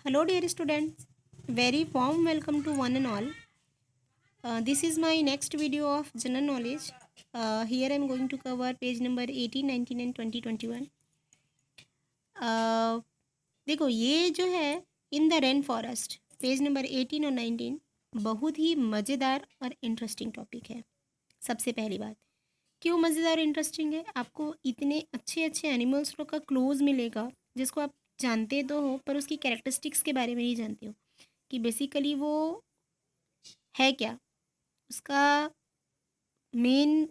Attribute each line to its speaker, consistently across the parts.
Speaker 1: Hello, dear students. Very warm welcome to one and all. This is my next video of general knowledge. Here I am going to cover page number 18, 19 and 20, 21. देखो ये जो है in the rain forest page number 18 और 19 बहुत ही मज़ेदार और interesting topic है। सबसे पहली बात, क्यों मज़ेदार इंटरेस्टिंग है? आपको इतने अच्छे अच्छे एनिमल्स लोग का क्लोज मिलेगा जिसको आप जानते तो हो पर उसकी कैरेक्टरिस्टिक्स के बारे में नहीं जानते हो कि बेसिकली वो है क्या, उसका मेन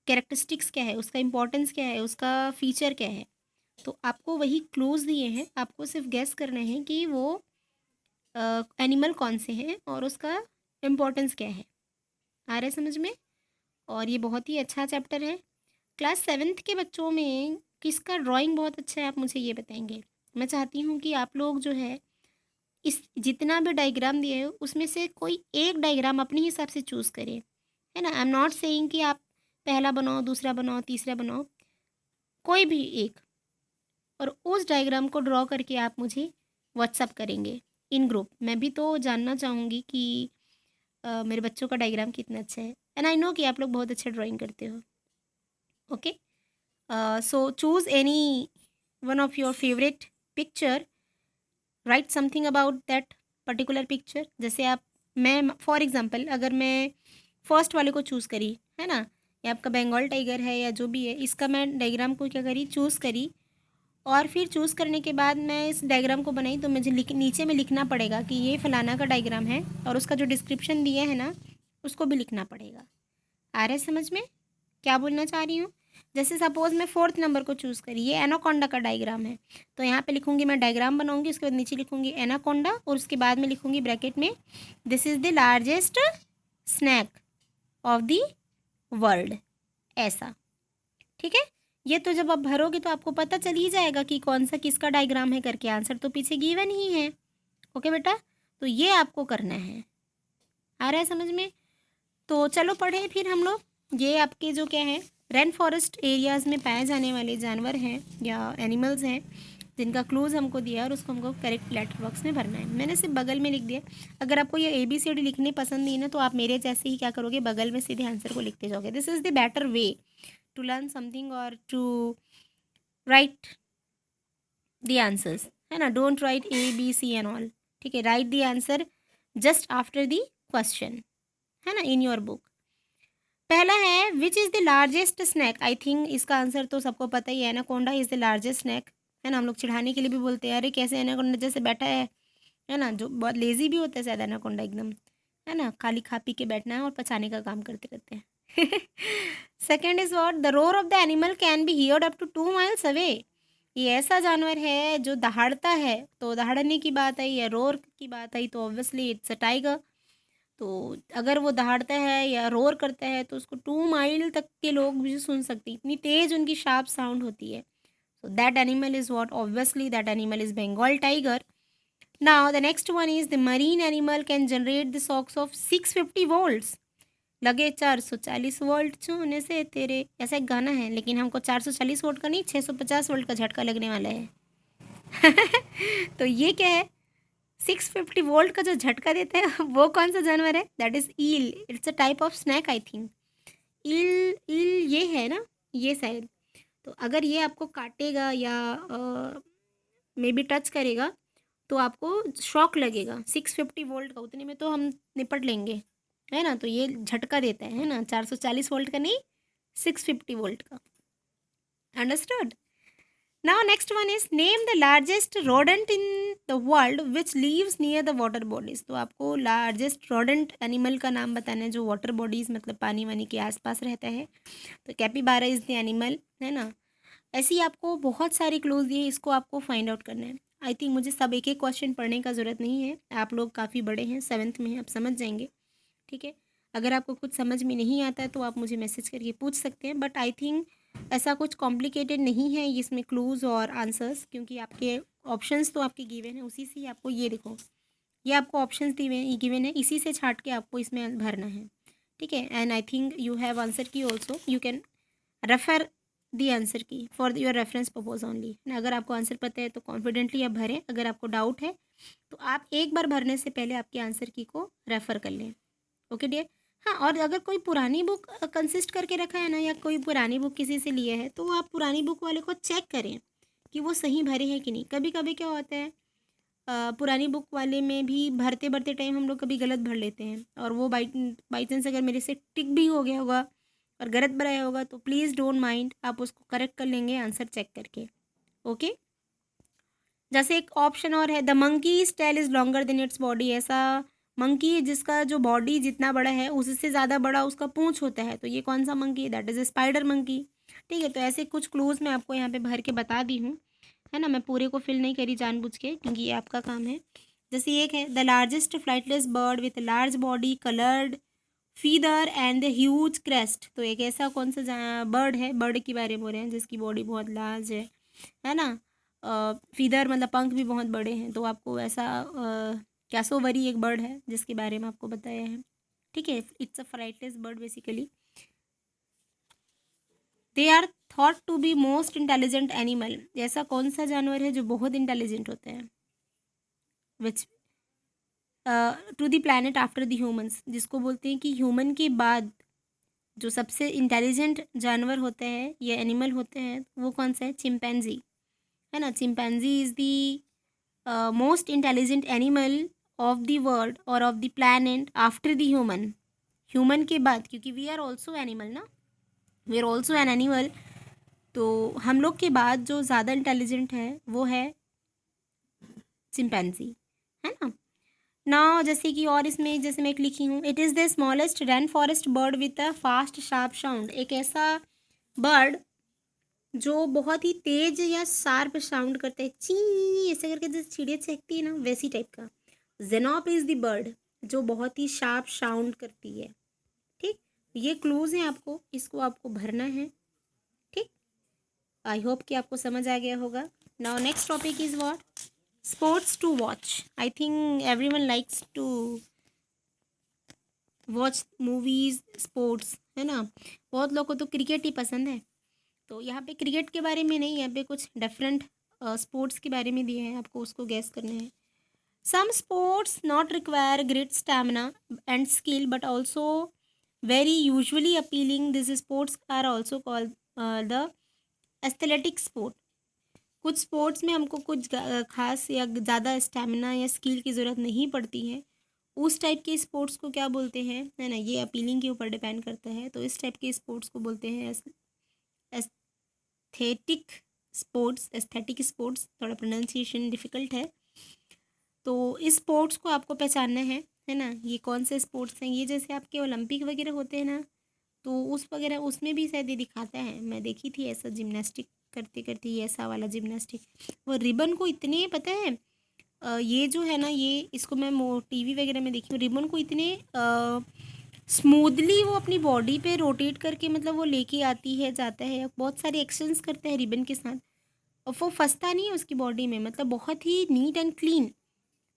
Speaker 1: कैरेक्टरिस्टिक्स क्या है, उसका इम्पोर्टेंस क्या है, उसका फीचर क्या है। तो आपको वही क्लोज दिए हैं, आपको सिर्फ गेस करना है कि वो एनिमल कौन से हैं और उसका इम्पोर्टेंस क्या है। आ रहा है समझ में? और ये बहुत ही अच्छा चैप्टर है। क्लास 7th के बच्चों में किसका ड्राइंग बहुत अच्छा है आप मुझे ये बताएंगे। मैं चाहती हूँ कि आप लोग जो है इस जितना भी डायग्राम दिए हो उसमें से कोई एक डायग्राम अपने हिसाब से चूज़ करें, है ना। आई एम नॉट सेइंग कि आप पहला बनाओ, दूसरा बनाओ, तीसरा बनाओ, कोई भी एक, और उस डायग्राम को ड्रॉ करके आप मुझे व्हाट्सअप करेंगे इन ग्रुप। मैं भी तो जानना चाहूँगी कि मेरे बच्चों का डायग्राम कितना अच्छा है। एंड आई नो कि आप लोग बहुत अच्छा ड्राइंग करते हो। Okay, so choose any one of your favourite picture, right something about that particular picture. जैसे आप, मैं फॉर एग्जांपल अगर मैं फर्स्ट वाले को चूज़ करी, है ना, या आपका बंगाल टाइगर है या जो भी है, इसका मैं डायग्राम को क्या करी, चूज़ करी, और फिर चूज़ करने के बाद मैं इस डायग्राम को बनाई तो मुझे नीचे में लिखना पड़ेगा कि ये फलाना का डायग्राम है और उसका जो डिस्क्रिप्शन दिया है ना उसको भी लिखना पड़ेगा। आ रहा है समझ में क्या बोलना चाह रही हूँ? जैसे सपोज़ मैं 4th नंबर को चूज़ करी, ये एनाकोंडा का डायग्राम है, तो यहाँ पे लिखूँगी, मैं डायग्राम बनाऊँगी, उसके बाद नीचे लिखूँगी एनाकोंडा और उसके बाद में लिखूँगी ब्रैकेट में this is the largest snake of the world, ऐसा। ठीक है, ये तो जब आप भरोगे तो आपको पता चल ही जाएगा कि कौन सा किसका डायग्राम है करके, आंसर तो पीछे गिवन ही है। ओके बेटा, तो ये आपको करना है। आ रहा है समझ में? तो चलो पढ़े फिर हम लोग। ये आपके जो क्या है, रेन फॉरेस्ट एरियाज़ में पाए जाने वाले जानवर हैं या एनिमल्स हैं जिनका क्लूज़ हमको दिया और उसको हमको करेक्ट लेटर बॉक्स में भरना है। मैंने सिर्फ बगल में लिख दिया। अगर आपको ये ABCD लिखने पसंद नहीं ना तो आप मेरे जैसे ही क्या करोगे, बगल में सीधे आंसर को लिखते जाओगे। This is the better way to learn something और टू राइट द आंसर्स, है ना। Don't write ABC and all, ठीक है। Write the answer just after the question, है ना, इन योर बुक। पहला है which is the largest snake. I think इसका आंसर तो सबको पता ही है, anaconda is the largest snake, है ना। हम लोग चिढ़ाने के लिए भी बोलते हैं, अरे कैसे एनाकोंडा जैसे बैठा है ना। जो बहुत लेजी भी होता है शायद एनाकोंडा एकदम, है ना, खाली खा पी के बैठना है और पचाने का काम करते रहते हैं। Second is what, the roar of the animal can be heard up to 2 miles away. ये ऐसा जानवर है जो दहाड़ता है, तो दहाड़ने की बात आई या रोर की बात आई तो ऑब्वियसली इट्स अ टाइगर। तो अगर वो दहाड़ता है या रोर करता है तो उसको 2 माइल तक के लोग भी सुन सकते हैं, इतनी तेज उनकी शार्प साउंड होती है। So that animal is what, obviously that animal is Bengal tiger. Now the next one is the marine animal can generate the shocks of 650 volts. लगे 440 वोल्ट छूने से तेरे, ऐसा एक गाना है, लेकिन हमको 440 वोल्ट का नहीं, 650 वोल्ट का झटका लगने वाला है। तो ये क्या है, 650 वोल्ट का जो झटका देता है वो कौन सा जानवर है? That is eel. It's a type of snake I think. Eel eel ये है ना, ये शायद। तो अगर ये आपको काटेगा या मे बी टच करेगा तो आपको शॉक लगेगा। 650 वोल्ट का, उतने में तो हम निपट लेंगे, है ना। तो ये झटका देता है ना, 440 वोल्ट का नहीं, 650 वोल्ट का। Understood? Now next one is name the largest rodent in the world which lives near the water bodies। तो आपको largest rodent animal का नाम बताना है जो water bodies मतलब पानी वानी के आसपास रहता है। तो कैपिबारा इज़ द एनिमल, है ना। ऐसे ही आपको बहुत सारे क्लूज दिए, इसको आपको फाइंड आउट करना है। आई थिंक मुझे सब एक एक क्वेश्चन पढ़ने का ज़रूरत नहीं है, आप लोग काफ़ी बड़े हैं, 7th में हैं, आप समझ जाएंगे, ठीक है। अगर आपको कुछ समझ में नहीं आता है तो आप मुझे मैसेज करके पूछ सकते हैं, बट आई थिंक ऐसा कुछ कॉम्प्लिकेटेड नहीं है इसमें क्लूज़ और आंसर्स, क्योंकि आपके ऑप्शंस तो आपके गिवन है, उसी से ही आपको, ये देखो ये आपको ऑप्शंस गिवन है, इसी से छाट के आपको इसमें भरना है, ठीक है। And I think you have answer key also, you can refer the answer key for your reference purpose only. अगर आपको आंसर पता है तो कॉन्फिडेंटली आप भरें, अगर आपको डाउट है तो आप एक बार भरने से पहले आपके आंसर की को रेफ़र कर लें। Okay dear. हाँ, और अगर कोई पुरानी बुक कंसिस्ट करके रखा है ना, या कोई पुरानी बुक किसी से लिया है, तो आप पुरानी बुक वाले को चेक करें कि वो सही भरे हैं कि नहीं। कभी कभी क्या होता है, पुरानी बुक वाले में भी भरते भरते टाइम हम लोग कभी गलत भर लेते हैं, और वो बाई चांस अगर मेरे से टिक भी हो गया होगा और गलत भराया होगा तो प्लीज़ डोंट माइंड, आप उसको करेक्ट कर लेंगे आंसर चेक करके। ओके। जैसे एक ऑप्शन और है, the monkey's tail is longer than its body. ऐसा मंकी है जिसका जो बॉडी जितना बड़ा है उससे ज़्यादा बड़ा उसका पूंछ होता है, तो ये कौन सा मंकी है? That is a spider monkey. ठीक है, तो ऐसे कुछ क्लूज़ मैं आपको यहाँ पे भर के बता दी हूँ, है ना। मैं पूरे को फिल नहीं करी जानबूझ के, क्योंकि ये आपका काम है। जैसे एक है, the largest flightless bird with large body, coloured feather and the huge crest. तो एक ऐसा कौन सा बर्ड है, बर्ड के बारे में बोल रहे हैं जिसकी बॉडी बहुत लार्ज है ना। फीदर मतलब पंख भी बहुत बड़े हैं, तो आपको ऐसा कैसोवरी एक बर्ड है जिसके बारे में आपको बताया है। ठीक है, it's a flightless bird basically. They are thought to be most intelligent animal. ऐसा कौन सा जानवर है जो बहुत इंटेलिजेंट होता है? Which to the planet after the humans, जिसको बोलते हैं कि ह्यूमन के बाद जो सबसे इंटेलिजेंट जानवर होते हैं या एनिमल होते हैं, वो कौन सा है? चिंपैंजी, है ना। Chimpanzee is the most intelligent animal of the world और of the planet after the human. Human के बाद, क्योंकि वी आर ऑल्सो एनिमल ना, we are also an animal. तो हम लोग के बाद जो ज़्यादा इंटेलिजेंट है वो है चिंपैंजी, है ना। ना जैसे कि और इसमें जैसे मैं एक लिखी हूँ, it is the smallest rain forest bird with a fast sharp sound. एक ऐसा बर्ड जो बहुत ही तेज या शार्प साउंड करता है, ची ऐसे करके जैसे चिड़िया चहकती है ना, वैसी टाइप का। जेनॉप इज द बर्ड जो बहुत ही शार्प साउंड करती है। ठीक, ये क्लूज हैं आपको, इसको आपको भरना है। ठीक, आई होप कि आपको समझ आ गया होगा। Now next topic is what? Sports to watch. I think everyone likes to watch movies sports, है ना। बहुत लोगों को तो क्रिकेट ही पसंद है। तो यहाँ पे क्रिकेट के बारे में नहीं, यहाँ पे कुछ डिफरेंट स्पोर्ट्स के बारे में दिए हैं, आपको उसको गैस करना है। Some sports not require great stamina and skill but also very usually appealing. This sports are also called the aesthetic sport. कुछ स्पोर्ट्स में हमको कुछ खास या ज़्यादा स्टैमिना या स्किल की ज़रूरत नहीं पड़ती है, उस टाइप के स्पोर्ट्स को क्या बोलते हैं, है ना। ये अपीलिंग के ऊपर डिपेंड करता है, तो इस टाइप के स्पोर्ट्स को बोलते हैं एस्थेटिक स्पोर्ट्स। एस्थेटिक स्पोर्ट्स, थोड़ा प्रोनाउंसिएशन डिफ़िकल्ट है। तो इस स्पोर्ट्स को आपको पहचानना है ना। ये कौन से स्पोर्ट्स हैं, ये जैसे आपके ओलंपिक वगैरह होते हैं ना, तो उस वगैरह उसमें भी शायद ये दिखाता है। मैं देखी थी ऐसा जिम्नास्टिक करते करते, ये ऐसा वाला जिम्नास्टिक, वो रिबन को इतने पता है ये जो है ना, ये इसको मैं टीवी वगैरह में देखी हूँ, रिबन को इतने स्मूथली वो अपनी बॉडी पे रोटेट करके मतलब वो लेके आती है, जाता है, बहुत सारे एक्शंस करते हैं रिबन के साथ, और वो फंसता नहीं है उसकी बॉडी में, मतलब बहुत ही नीट एंड क्लीन,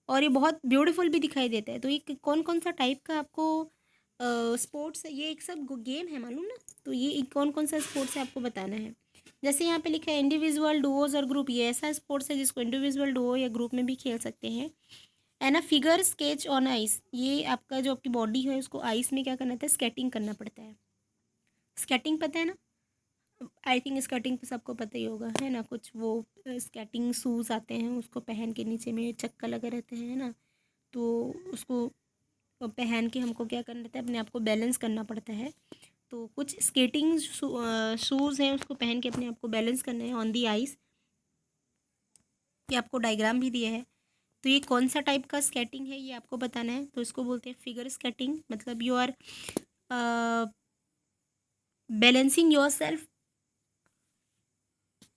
Speaker 1: और ये बहुत ब्यूटीफुल भी दिखाई देता है। तो ये कौन कौन सा टाइप का आपको स्पोर्ट्स है, ये एक सब गेम है मालूम ना, तो ये कौन कौन सा स्पोर्ट्स है आपको बताना है। जैसे यहाँ पे लिखा है इंडिविजुअल, डुओज और ग्रुप, ये ऐसा स्पोर्ट्स है जिसको इंडिविजुअल, डुओ या ग्रुप में भी खेल सकते हैं। And a figure sketch on ice, ये आपका जो आपकी बॉडी है उसको आइस में क्या करना था, स्केटिंग करना पड़ता है। स्केटिंग पता है ना? आई थिंक स्केटिंग तो सबको पता ही होगा, है ना। कुछ वो स्केटिंग शूज़ आते हैं, उसको पहन के नीचे में चक्का लगे रहते हैं, है ना। तो उसको पहन के हमको क्या करना रहता है, अपने आप को बैलेंस करना पड़ता है। तो कुछ स्केटिंग शूज़ हैं, उसको पहन के अपने आप को बैलेंस करना है ऑन दी आइस। ये आपको डायग्राम भी दिया है। तो ये कौन सा टाइप का स्केटिंग है ये आपको बताना है। तो इसको बोलते हैं फिगर स्केटिंग, मतलब you are balancing yourself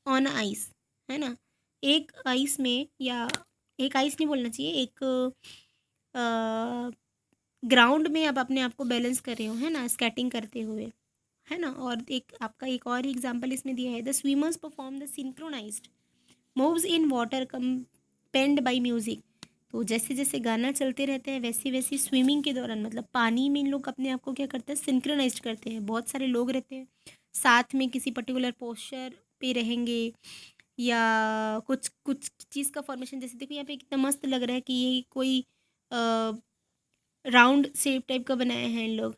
Speaker 1: on ice, है ना। एक आइस में, या एक आइस नहीं बोलना चाहिए, एक ग्राउंड में आप अपने आप को बैलेंस कर रहे हो, है ना, स्केटिंग करते हुए, है ना। और एक आपका एक और एग्जांपल इसमें दिया है, the swimmers perform the synchronised moves in water accompanied by music. तो जैसे जैसे गाना चलते रहते हैं वैसे वैसे स्विमिंग के दौरान, मतलब पानी में इन लोग अपने आप को क्या करते हैं, सिंक्रोनाइज करते हैं। बहुत सारे लोग रहते हैं साथ में किसी पर्टिकुलर पोस्चर पे रहेंगे, या कुछ कुछ चीज़ का फॉर्मेशन। जैसे देखो यहाँ पे कितना मस्त लग रहा है कि ये कोई राउंड शेप टाइप का बनाए हैं इन लोग,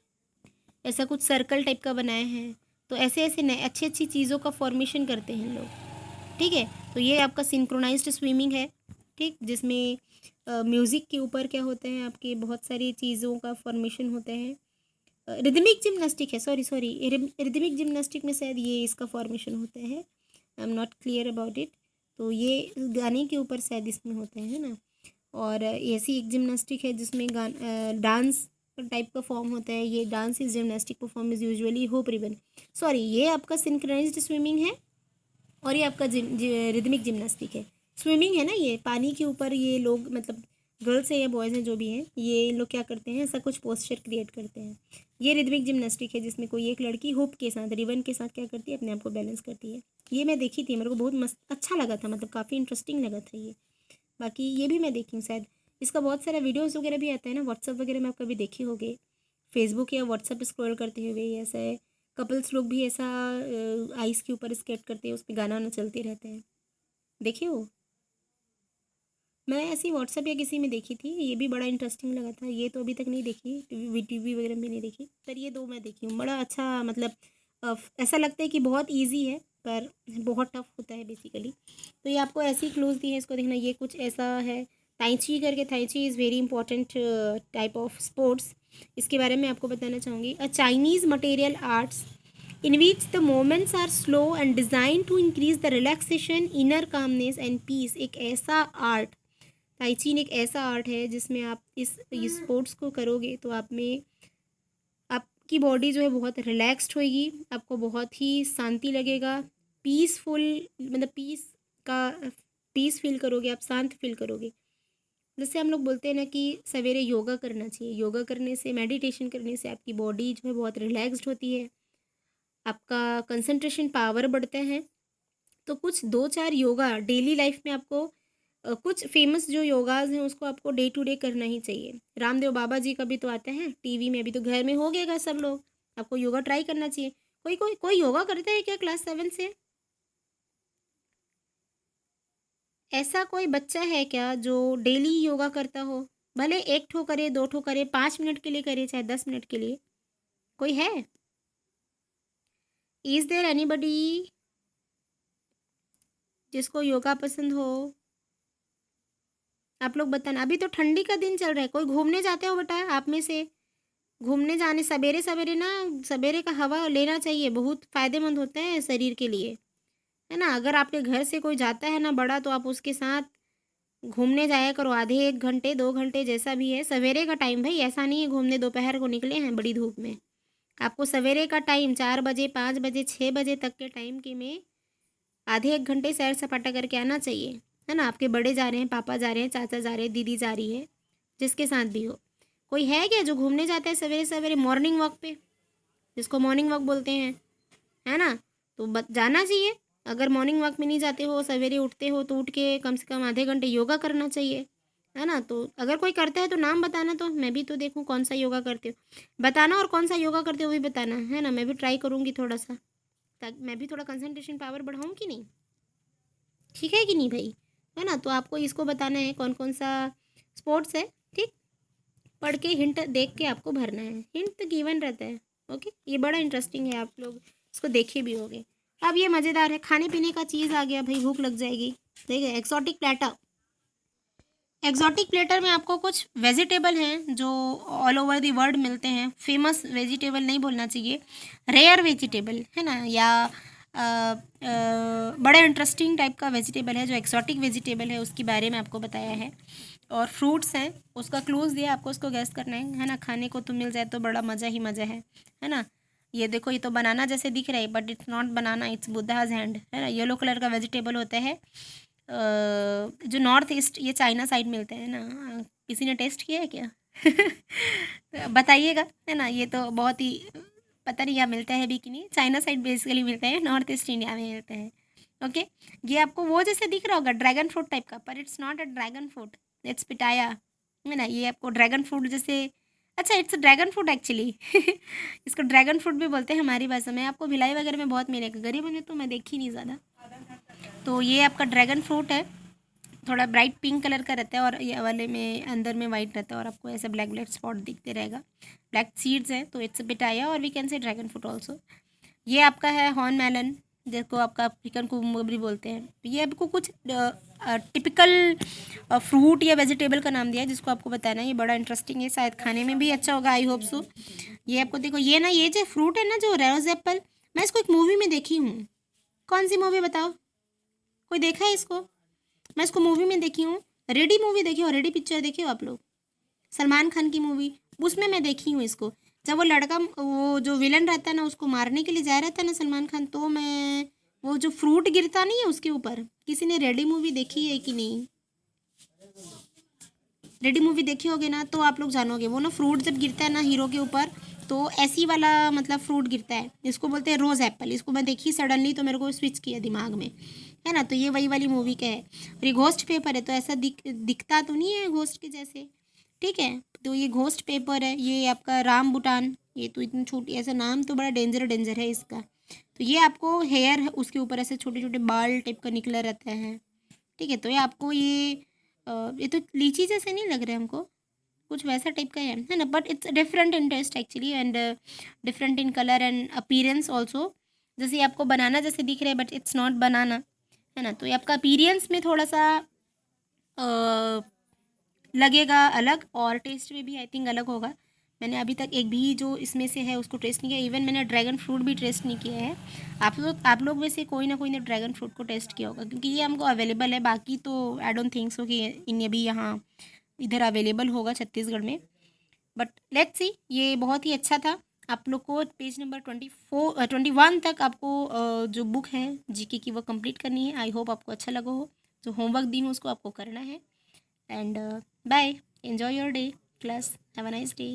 Speaker 1: ऐसा कुछ सर्कल टाइप का बनाए हैं। तो ऐसे ऐसे नए अच्छी अच्छी चीज़ों का फॉर्मेशन करते हैं लोग, ठीक है। तो ये आपका सिंक्रोनाइज्ड स्विमिंग है, ठीक, जिसमें म्यूज़िक के ऊपर क्या होते हैं आपके बहुत सारी चीज़ों का फॉर्मेशन होता है। रिदमिक जिम्नास्टिक है, सॉरी सॉरी, रिदमिक जिम्नास्टिक में शायद ये इसका फॉर्मेशन होता है, I am not clear about it. तो ये गाने के ऊपर शायद इसमें होते हैं ना। और ऐसी एक जिम्नास्टिक है जिसमें डांस टाइप का फॉर्म होता है। ये dance is gymnastic perform is usually hope ribbon, sorry, ये आपका सिंक्रोनाइज्ड स्विमिंग है और ये आपका रिदमिक जिम्नास्टिक है। स्विमिंग है ना, ये पानी के ऊपर ये लोग, मतलब गर्ल्स है या बॉयज़ हैं जो भी हैं, ये लोग क्या करते हैं, ऐसा कुछ पोस्चर क्रिएट करते हैं। ये रिदमिक जिम्नास्टिक है जिसमें कोई एक लड़की हुप के साथ, रिबन के साथ क्या करती है, अपने आप को बैलेंस करती है। ये मैं देखी थी, मेरे को बहुत मस्त अच्छा लगा था, मतलब काफ़ी इंटरेस्टिंग लगा था ये। बाकी ये भी मैं देखी हूँ शायद, इसका बहुत सारा वीडियोज़ वगैरह भी आता है ना व्हाट्सअप वगैरह में, आप कभी देखे होगे फेसबुक या व्हाट्सअप स्क्रॉल करते हुए, ऐसा है कपल्स लोग भी ऐसा आइस के ऊपर स्केट करते हैं, उस पर गाना वाना चलते रहते हैं, देखे हो? मैं ऐसी व्हाट्सएप या किसी में देखी थी, ये भी बड़ा इंटरेस्टिंग लगा था। ये तो अभी तक नहीं देखी, टीवी वगैरह में नहीं देखी, पर ये दो मैं देखी हूँ, बड़ा अच्छा, मतलब ऐसा लगता है कि बहुत इजी है पर बहुत टफ होता है बेसिकली। तो ये आपको ऐसी क्लूज दी है, इसको देखना, ये कुछ ऐसा है ताइची करके। Tai chi is very important type of sports, इसके बारे में आपको बताना चाहूँगी। A Chinese martial arts in which the movements are slow and designed to increase the relaxation, inner calmness and peace। एक ऐसा आर्ट, ताइचीन एक ऐसा आर्ट है जिसमें आप इस स्पोर्ट्स को करोगे तो आप में आपकी बॉडी जो है बहुत रिलैक्स्ड होएगी, आपको बहुत ही शांति लगेगा, पीसफुल, मतलब पीस फील करोगे, आप शांत फील करोगे। जैसे हम लोग बोलते हैं ना कि सवेरे योगा करना चाहिए, योगा करने से, मेडिटेशन करने से आपकी बॉडी जो है बहुत रिलैक्स्ड होती है, आपका कंसंट्रेशन पावर बढ़ता है। तो कुछ 2-4 योगा डेली लाइफ में आपको कुछ फेमस जो योगाज हैं उसको आपको डे टू डे करना ही चाहिए। रामदेव बाबा जी का भी तो आता है टीवी में, अभी तो घर में हो गएगा सब लोग, आपको योगा ट्राई करना चाहिए। कोई कोई कोई योगा करता है क्या क्लास 7 से? ऐसा कोई बच्चा है क्या जो डेली योगा करता हो? भले एक ठो करे, 2 ठो करे, 5 मिनट के लिए करे, चाहे 10 मिनट के लिए, कोई है? इज देयर एनीबडी जिसको योगा पसंद हो? आप लोग बताना। अभी तो ठंडी का दिन चल रहा है, कोई घूमने जाते हो बेटा आप में से? घूमने जाने सवेरे सवेरे ना, सवेरे का हवा लेना चाहिए, बहुत फ़ायदेमंद होता है शरीर के लिए, है ना। अगर आपके घर से कोई जाता है ना बड़ा, तो आप उसके साथ घूमने जाया करो, आधे 1 घंटे 2 घंटे जैसा भी है। सवेरे का टाइम भाई, ऐसा नहीं है घूमने दोपहर को निकले हैं बड़ी धूप में। आपको सवेरे का टाइम 4 बजे 5 बजे 6 बजे तक के टाइम के में आधे 1 घंटे सैर सपाटा करके आना चाहिए, है ना। आपके बड़े जा रहे हैं, पापा जा रहे हैं, चाचा जा रहे हैं, दीदी जा रही है, जिसके साथ भी हो। कोई है क्या जो घूमने जाता है सवेरे सवेरे मॉर्निंग वॉक पे, जिसको मॉर्निंग वॉक बोलते हैं, है ना। तो जाना चाहिए। अगर मॉर्निंग वॉक में नहीं जाते हो, सवेरे उठते हो, तो उठ के कम से कम आधे घंटे योगा करना चाहिए, है ना। तो अगर कोई करता है तो नाम बताना, तो मैं भी तो देखूँ कौन सा योगा करते हो, बताना, और कौन सा योगा करते हो वो भी बताना, है ना। मैं भी ट्राई करूँगी थोड़ा सा, ताकि मैं भी थोड़ा कंसंट्रेशन पावर बढ़ाऊँ कि नहीं, ठीक है कि नहीं भाई, है ना। तो आपको इसको बताना है कौन कौन सा स्पोर्ट्स है, ठीक। पढ़ के हिंट देख के आपको भरना है, हिंट तो गिवन रहता है। ओके, ये बड़ा इंटरेस्टिंग है, आप लोग इसको देखे भी होंगे। अब ये मज़ेदार है, खाने पीने का चीज़ आ गया भाई, भूख लग जाएगी। देखिए, एक्सोटिक प्लेटर। एक्सोटिक प्लेटर में आपको कुछ वेजिटेबल हैं जो ऑल ओवर द वर्ल्ड मिलते हैं। फेमस वेजिटेबल नहीं बोलना चाहिए, रेयर वेजिटेबल, है ना, या बड़ा इंटरेस्टिंग टाइप का वेजिटेबल है जो एक्सोटिक वेजिटेबल है, उसके बारे में आपको बताया है। और फ्रूट्स हैं, उसका क्लूज़ दिया आपको, उसको गैस करना है ना। खाने को तो मिल जाए तो बड़ा मज़ा ही मज़ा है ना। ये देखो, ये तो बनाना जैसे दिख रहा है, but it's not banana, it's Buddha's hand, है ना। येलो कलर का वेजिटेबल होता है, जो नॉर्थ ईस्ट, ये चाइना साइड मिलते हैं ना। किसी ने टेस्ट किया है क्या? तो बताइएगा, है ना। ये तो बहुत ही, पता नहीं यहाँ मिलता है भी कि नहीं, चाइना साइड बेसिकली मिलते हैं, नॉर्थ ईस्ट इंडिया में मिलते हैं। ओके, ये आपको वो जैसे दिख रहा होगा ड्रैगन फ्रूट टाइप का, पर it's not a dragon fruit, it's pitaya, है ना। ये आपको ड्रैगन फ्रूट जैसे अच्छा, इट्स ड्रैगन फ्रूट एक्चुअली। इसको ड्रैगन फ्रूट भी बोलते हैं हमारी भाषा में। आपको भिलाई वगैरह में बहुत मिलेगा, गरीब में तो मैं देखी नहीं ज़्यादा। तो ये आपका ड्रैगन फ्रूट है, थोड़ा ब्राइट पिंक कलर का रहता है और ये वाले में अंदर में वाइट रहता है और आपको ऐसे ब्लैक ब्लैक स्पॉट दिखते रहेगा। ब्लैक सीड्स है तो इट्स पिटाया और we can say dragon fruit also. ये आपका है हॉर्न मेलन, जिसको आपका अफ्रीकन कुकुम्बर बोलते हैं। ये आपको कुछ टिपिकल फ्रूट या वेजिटेबल का नाम दिया है जिसको आपको बताना है। ये बड़ा इंटरेस्टिंग है, शायद खाने में भी अच्छा होगा, आई होप सो। ये आपको देखो, ये ना ये जो फ्रूट है ना, जो रोज एप्पल, मैं इसको एक मूवी में देखी हूँ। कौन सी मूवी बताओ, कोई देखा है इसको? मैं इसको मूवी में देखी हूँ। रेडी मूवी देखी हो, रेडी पिक्चर देखी हो आप लोग, सलमान खान की मूवी, उसमें मैं देखी हूँ इसको। जब वो लड़का, वो जो विलन रहता है ना, उसको मारने के लिए जा रहा था ना सलमान खान, तो मैं, वो जो फ्रूट गिरता नहीं है उसके ऊपर, किसी ने रेडी मूवी देखी है कि नहीं? रेडी मूवी देखी होगे ना तो आप लोग जानोगे। वो ना फ्रूट जब गिरता है ना हीरो के ऊपर, तो ऐसी वाला मतलब फ्रूट गिरता है, इसको बोलते हैं रोज़ एप्पल। इसको मैं देखी सडनली तो मेरे को स्विच किया दिमाग में, है ना। तो ये वही वाली मूवी का है और ये घोस्ट पेपर है, तो ऐसा दिखता तो नहीं है घोस्ट के जैसे, ठीक है। तो ये घोस्ट पेपर है, ये आपका राम बुटान। ये तो इतनी छोटी, ऐसा नाम तो बड़ा डेंजर डेंजर है इसका। तो ये आपको हेयर, उसके ऊपर ऐसे छोटे छोटे बाल टाइप का निकला रहता है, ठीक है। तो ये आपको ये तो लीची जैसे नहीं लग रहा है हमको, कुछ वैसा टाइप का है ना। But it's different in taste actually and different in colour and appearance also. जैसे ये आपको बनाना जैसे दिख रहा है बट इट्स नॉट बनाना, है ना। तो ये आपका अपीरियंस में थोड़ा सा लगेगा अलग और टेस्ट में भी आई थिंक अलग होगा। मैंने अभी तक एक भी जो इसमें से है उसको टेस्ट नहीं किया, इवन मैंने ड्रैगन फ्रूट भी टेस्ट नहीं किया है। आप लोग में से कोई ना कोई ने ड्रैगन फ्रूट को टेस्ट किया होगा, क्योंकि ये हमको अवेलेबल है। बाकी तो आई डोंट थिंक सो कि इन्हें भी यहाँ इधर अवेलेबल होगा छत्तीसगढ़ में। बट लेट्स सी, ये बहुत ही अच्छा था। आप लोग को पेज नंबर 21 तक आपको जो बुक है जीके की वो कंप्लीट करनी है। आई होप आपको अच्छा लगा हो। जो होमवर्क दी हूँ उसको आपको करना है। And bye, enjoy your day class, have a nice day.